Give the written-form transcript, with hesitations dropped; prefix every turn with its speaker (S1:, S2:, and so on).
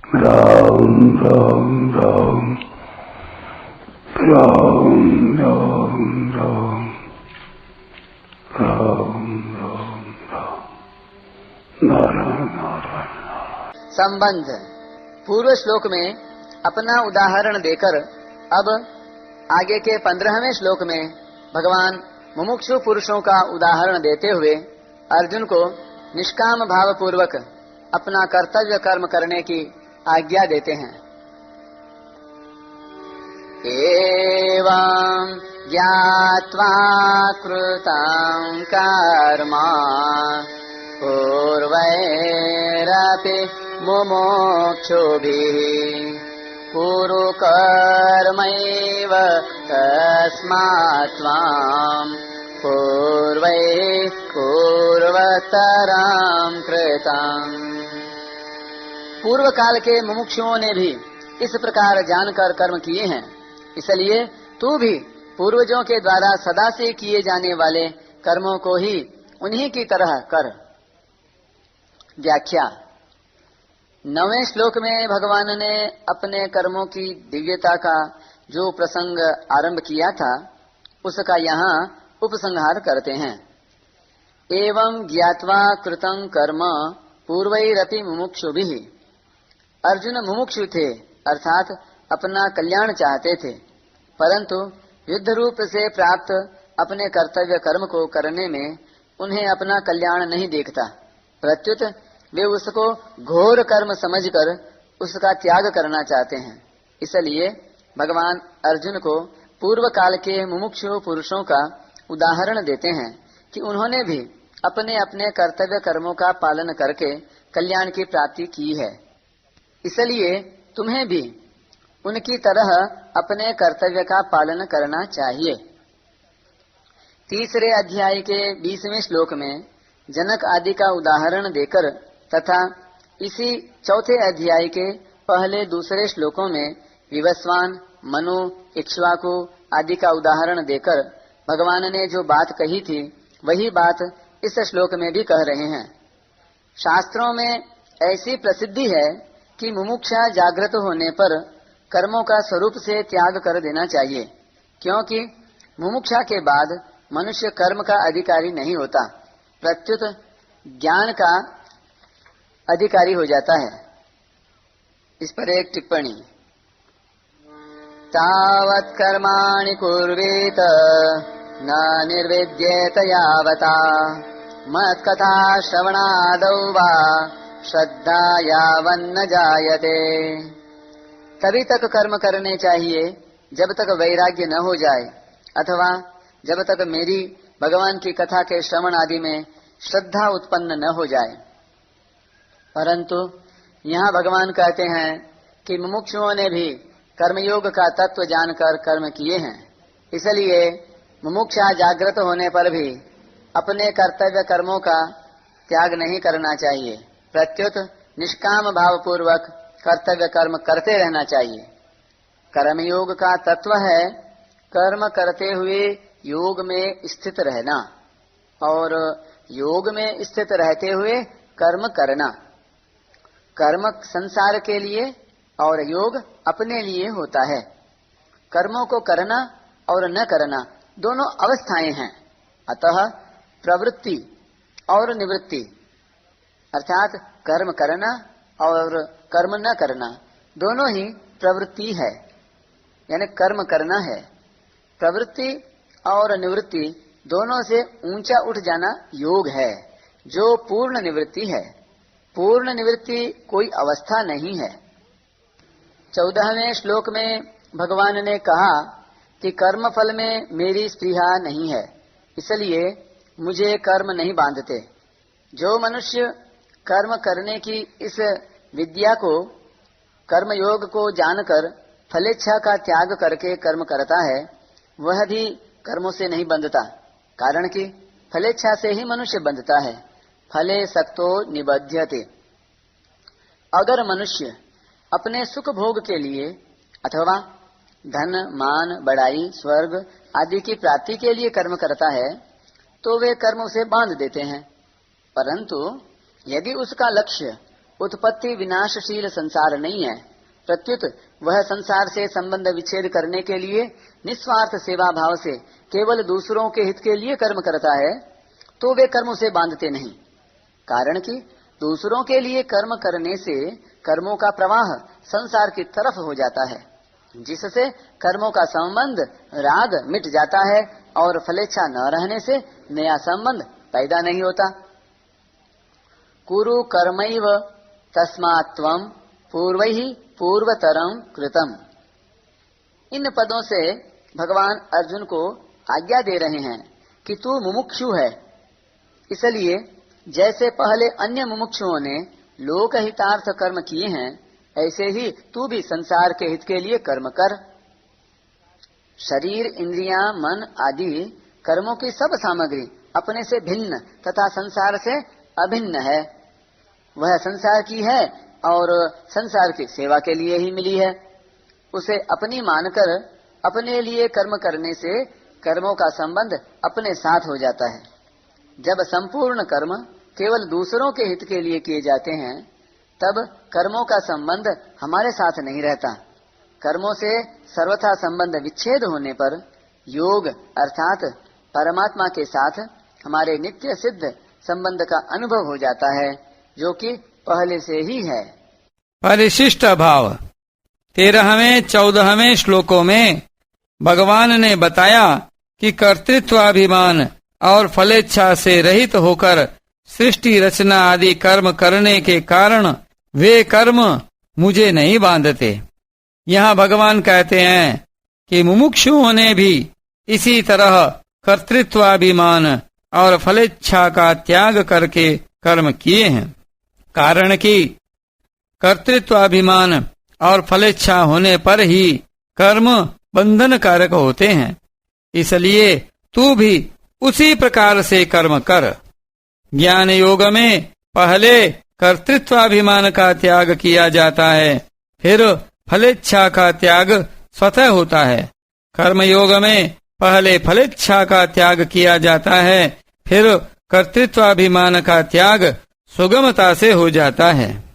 S1: राम राम राम राम राम राम राम राम राम नारायण नारायण।
S2: संबंध। पूर्व श्लोक में अपना उदाहरण देकर अब आगे के 15वें श्लोक में भगवान मुमुक्षु पुरुषों का उदाहरण देते हुए अर्जुन को निष्काम भाव पूर्वक अपना कर्तव्य कर्म करने की आज्ञा देते हैं। एवं ज्ञात्वा कृतं कर्म पूर्वैरपि मुमुक्षुभिः पूर्वकर्मैव तस्मात् त्वां पूर्वैः पूर्वतरं कृतम्। पूर्व काल के मुमुक्षुओं ने भी इस प्रकार जानकर कर्म किए हैं, इसलिए तू भी पूर्वजों के द्वारा सदा से किए जाने वाले कर्मों को ही उन्हीं की तरह कर। व्याख्या। 9वें श्लोक में भगवान ने अपने कर्मों की दिव्यता का जो प्रसंग आरंभ किया था उसका यहाँ उपसंहार करते हैं। एवं ज्ञात्वा कृतं कर्म पूर्वैरपि मुमुक्षुभिः। अर्जुन मुमुक्षु थे, अर्थात अपना कल्याण चाहते थे, परंतु युद्ध रूप से प्राप्त अपने कर्तव्य कर्म को करने में उन्हें अपना कल्याण नहीं देखता, प्रत्युत वे उसको घोर कर्म समझकर उसका त्याग करना चाहते हैं। इसलिए भगवान अर्जुन को पूर्व काल के मुमुक्षु पुरुषों का उदाहरण देते हैं कि उन्होंने भी अपने अपने कर्तव्य कर्मों का पालन करके कल्याण की प्राप्ति की है, इसलिए तुम्हें भी उनकी तरह अपने कर्तव्य का पालन करना चाहिए। 3 अध्याय के 20वें श्लोक में जनक आदि का उदाहरण देकर तथा इसी 4 अध्याय के पहले 2 श्लोकों में विवस्वान, मनु, इक्ष्वाकु आदि का उदाहरण देकर भगवान ने जो बात कही थी वही बात इस श्लोक में भी कह रहे हैं। शास्त्रों में ऐसी प्रसिद्धि है कि मुमुक्षा जागृत होने पर कर्मों का स्वरूप से त्याग कर देना चाहिए, क्योंकि मुमुक्षा के बाद मनुष्य कर्म का अधिकारी नहीं होता, प्रत्युत ज्ञान का अधिकारी हो जाता है। इस पर एक टिप्पणी। तावत् कर्माणि कुर्वेत न निर्विद्येत यावता मत्कथा श्रवणादौ वा श्रद्धा यावन्न जायते। तभी तक कर्म करने चाहिए जब तक वैराग्य न हो जाए, अथवा जब तक मेरी भगवान की कथा के श्रवण आदि में श्रद्धा उत्पन्न न हो जाए। परंतु यहाँ भगवान कहते हैं कि मुमुक्षुओं ने भी कर्मयोग का तत्व जानकर कर्म किए हैं, इसलिए मुमुक्षा जागृत होने पर भी अपने कर्तव्य कर्मों का त्याग नहीं करना चाहिए, प्रत्युत निष्काम भाव पूर्वक कर्तव्य कर्म करते रहना चाहिए। कर्मयोग का तत्व है कर्म करते हुए योग में स्थित रहना और योग में स्थित रहते हुए कर्म करना। कर्म संसार के लिए और योग अपने लिए होता है। कर्मों को करना और न करना दोनों अवस्थाएं हैं, अतः प्रवृत्ति और निवृत्ति अर्थात कर्म करना और कर्म न करना दोनों ही प्रवृत्ति है, यानी कर्म करना है। प्रवृत्ति और निवृत्ति दोनों से ऊंचा उठ जाना योग है, जो पूर्ण निवृत्ति है। पूर्ण निवृत्ति कोई अवस्था नहीं है। 14वें श्लोक में भगवान ने कहा कि कर्म फल में मेरी स्पृहा नहीं है, इसलिए मुझे कर्म नहीं बांधते। जो मनुष्य कर्म करने की इस विद्या को, कर्म योग को जानकर फलेच्छा का त्याग करके कर्म करता है, वह भी कर्मों से नहीं बंधता, कारण कि फलेच्छा से ही मनुष्य बंधता है। फले सक्तो निबध्यते। अगर मनुष्य अपने सुख भोग के लिए अथवा धन, मान, बड़ाई, स्वर्ग आदि की प्राप्ति के लिए कर्म करता है तो वे कर्म उसे बांध देते हैं, परंतु यदि उसका लक्ष्य उत्पत्ति विनाशशील संसार नहीं है, प्रत्युत वह संसार से संबंध विच्छेद करने के लिए निस्वार्थ सेवा भाव से केवल दूसरों के हित के लिए कर्म करता है, तो वे कर्म उसे बांधते नहीं। कारण कि दूसरों के लिए कर्म करने से कर्मों का प्रवाह संसार की तरफ हो जाता है, जिससे कर्मों का संबंध राग मिट जाता है और फलेच्छा न रहने से नया संबंध पैदा नहीं होता। कुरु कर्मैव तस्मात् त्वं पूर्वैः पूर्वतरं कृतम्। इन पदों से भगवान अर्जुन को आज्ञा दे रहे हैं कि तू मुमुक्षु है, इसलिए जैसे पहले अन्य मुमुक्षुओं ने लोक हितार्थ कर्म किए हैं, ऐसे ही तू भी संसार के हित के लिए कर्म कर। शरीर, इंद्रियां, मन आदि कर्मों की सब सामग्री अपने से भिन्न तथा संसार से अभिन्न है। वह संसार की है और संसार की सेवा के लिए ही मिली है। उसे अपनी मानकर अपने लिए कर्म करने से कर्मों का संबंध अपने साथ हो जाता है। जब संपूर्ण कर्म केवल दूसरों के हित के लिए किए जाते हैं, तब कर्मों का संबंध हमारे साथ नहीं रहता। कर्मों से सर्वथा संबंध विच्छेद होने पर योग अर्थात परमात्मा के साथ हमारे नित्य सिद्ध संबंध का अनुभव हो जाता है, जो कि पहले से ही है।
S3: परिशिष्ट भाव 13वें 14वें श्लोकों में भगवान ने बताया कि कर्तृत्वाभिमान और फलेच्छा से रहित होकर सृष्टि रचना आदि कर्म करने के कारण वे कर्म मुझे नहीं बांधते। यहाँ भगवान कहते हैं कि मुमुक्षुओं ने भी इसी तरह कर्तृत्वाभिमान और फलेच्छा का त्याग करके कर्म किए हैं। कारण कि कर्तृत्वाभिमान और फलेच्छा होने पर ही कर्म बंधन कारक होते हैं। इसलिए तू भी उसी प्रकार से कर्म कर। ज्ञान योग में पहले कर्तृत्वाभिमान का त्याग किया जाता है, फिर फलेच्छा का त्याग स्वतः होता है। कर्म योग में पहले फलेच्छा का त्याग किया जाता है, फिर कर्तृत्वाभिमान का त्याग सुगमता से हो जाता है।